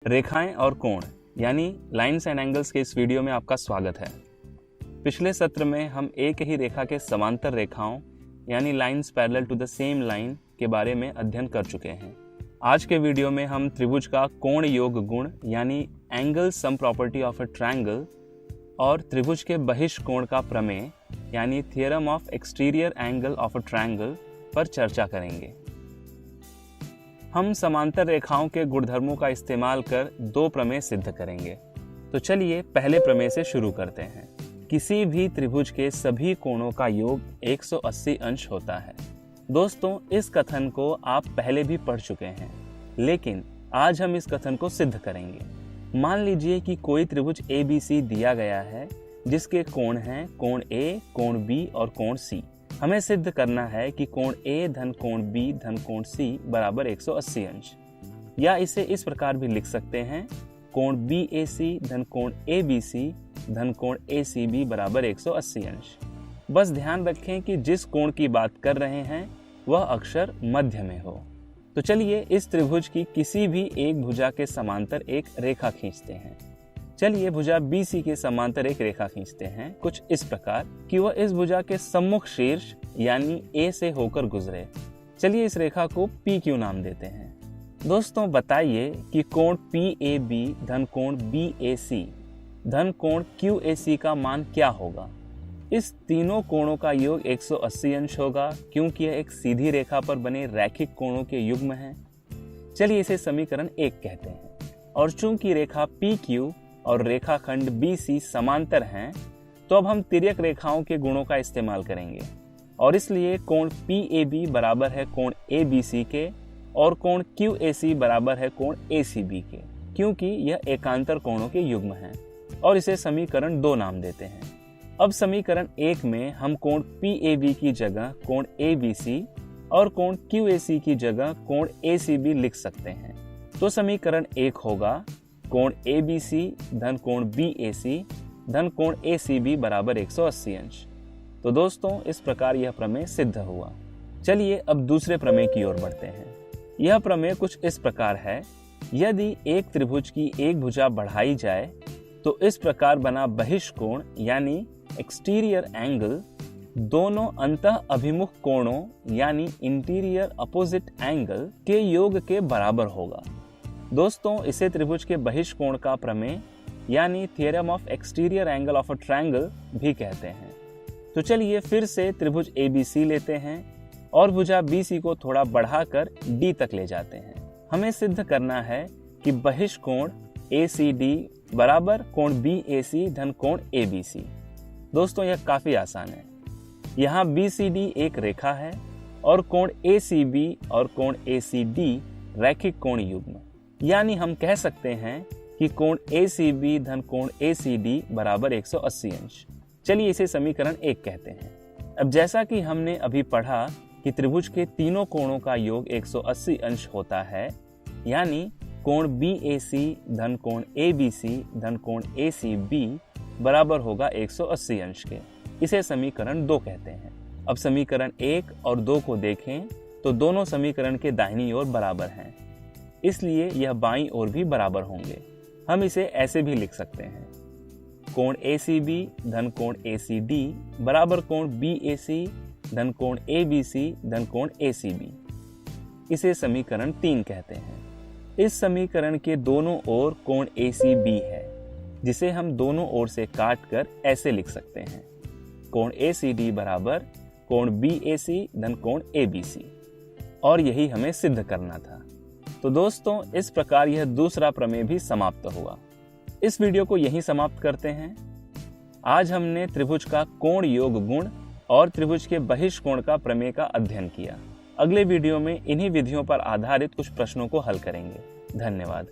रेखाएं और कोण यानी लाइन्स एंड एंगल्स के इस वीडियो में आपका स्वागत है। पिछले सत्र में हम एक ही रेखा के समांतर रेखाओं यानी lines parallel to the same line के बारे में अध्ययन कर चुके हैं। आज के वीडियो में हम त्रिभुज का कोण योग गुण यानी angle sum property of a triangle और त्रिभुज के बहिष्ठ कोण का प्रमेय यानी theorem of exterior angle of a triangle पर चर्चा करेंगे। हम समांतर रेखाओं के गुणधर्मों का इस्तेमाल कर दो प्रमेय सिद्ध करेंगे। तो चलिए पहले प्रमेय से शुरू करते हैं। किसी भी त्रिभुज के सभी कोणों का योग 180 अंश होता है। दोस्तों, इस कथन को आप पहले भी पढ़ चुके हैं, लेकिन आज हम इस कथन को सिद्ध करेंगे। मान लीजिए कि कोई त्रिभुज ABC दिया गया है जिसके कोण हैं कोण A, कोण B और कोण C। हमें सिद्ध करना है कि कोण A धन कोण B धन कोण C बराबर 180 अंश, या इसे इस प्रकार भी लिख सकते हैं कोण BAC धन कोण ABC धन कोण ACB बराबर 180 अंश। बस ध्यान रखें कि जिस कोण की बात कर रहे हैं वह अक्षर मध्य में हो। तो चलिए इस त्रिभुज की किसी भी एक भुजा के समांतर एक रेखा खींचते हैं। चलिए भुजा BC के समांतर एक रेखा खींचते हैं कुछ इस प्रकार कि वह इस भुजा के सम्मुख शीर्ष यानी A से होकर गुजरे। चलिए इस रेखा को PQ नाम देते हैं। दोस्तों, बताइए कि कोण PAB धन कोण BAC धन कोण QAC का मान क्या होगा। इस तीनों कोणों का योग 180 अंश होगा क्योंकि यह एक सीधी रेखा पर बने रैखिक कोणों के युग्म है। चलिए इसे समीकरण 1 कहते हैं। और चूंकि रेखा PQ और रेखाखंड BC समांतर हैं, तो अब हम तिर्यक रेखाओं के गुणों का इस्तेमाल करेंगे और इसलिए कोण PAB बराबर है कोण ABC के और कोण QAC बराबर है कोण ACB के, क्योंकि यह एकांतर कोणों के युग्म हैं और इसे समीकरण 2 नाम देते हैं। अब समीकरण 1 में हम कोण PAB की जगह कोण ABC और कोण QAC की जगह कोण ACB लिख सकते हैं। तो समीकरण 1 होगा कोण ABC धन कोण BAC धन कोण ACB बराबर 180 अंश। तो दोस्तों, इस प्रकार यह प्रमेय सिद्ध हुआ। चलिए अब दूसरे प्रमेय की ओर बढ़ते हैं। यह प्रमेय कुछ इस प्रकार है। यदि एक त्रिभुज की एक भुजा बढ़ाई जाए तो इस प्रकार बना बहिष्ठ कोण यानी एक्सटीरियर एंगल दोनों अंतः अभिमुख कोणों यानी इंटीरियर अपोजिट एंगल के योग के बराबर होगा। दोस्तों, इसे त्रिभुज के बहिष्ठ कोण का प्रमेय यानी theorem of exterior angle of a triangle भी कहते हैं। तो चलिए फिर से त्रिभुज ABC लेते हैं और भुजा BC को थोड़ा बढ़ाकर D तक ले जाते हैं। हमें सिद्ध करना है कि बहिष्ठ कोण ACD बराबर कोण BAC धन कोण ABC। दोस्तों, यह काफी आसान है। यहाँ BCD एक रेखा है और कोण ACB और कोण ACD रैखिक कोण युग्म, यानी हम कह सकते हैं कि कोण ACB धन कोण ACD बराबर 180 अंश। चलिए इसे समीकरण 1 कहते हैं। अब जैसा कि हमने अभी पढ़ा कि त्रिभुज के तीनों कोणों का योग 180 अंश होता है, यानी कोण BAC धन कोण ABC धन कोण ACB बराबर होगा 180 अंश के। इसे समीकरण 2 कहते हैं। अब समीकरण 1 और 2 को देखें तो दोनों समीकरण के दाहिनी ओर बराबर हैं, इसलिए यह बाईं ओर भी बराबर होंगे। हम इसे ऐसे भी लिख सकते हैं कोण ACB धन कोण ACD बराबर कोण BAC धन कोण ABC धन कोण ACB। इसे समीकरण 3 कहते हैं। इस समीकरण के दोनों ओर कोण ACB है, जिसे हम दोनों ओर से काटकर ऐसे लिख सकते हैं कोण ACD बराबर कोण BAC धन कोण ABC। और यही हमें सिद्ध करना था। तो दोस्तों, इस प्रकार यह दूसरा प्रमेय भी समाप्त हुआ। इस वीडियो को यहीं समाप्त करते हैं। आज हमने त्रिभुज का कोण योग गुण और त्रिभुज के बहिष्ठ कोण का प्रमेय का अध्ययन किया। अगले वीडियो में इन्हीं विधियों पर आधारित कुछ प्रश्नों को हल करेंगे। धन्यवाद।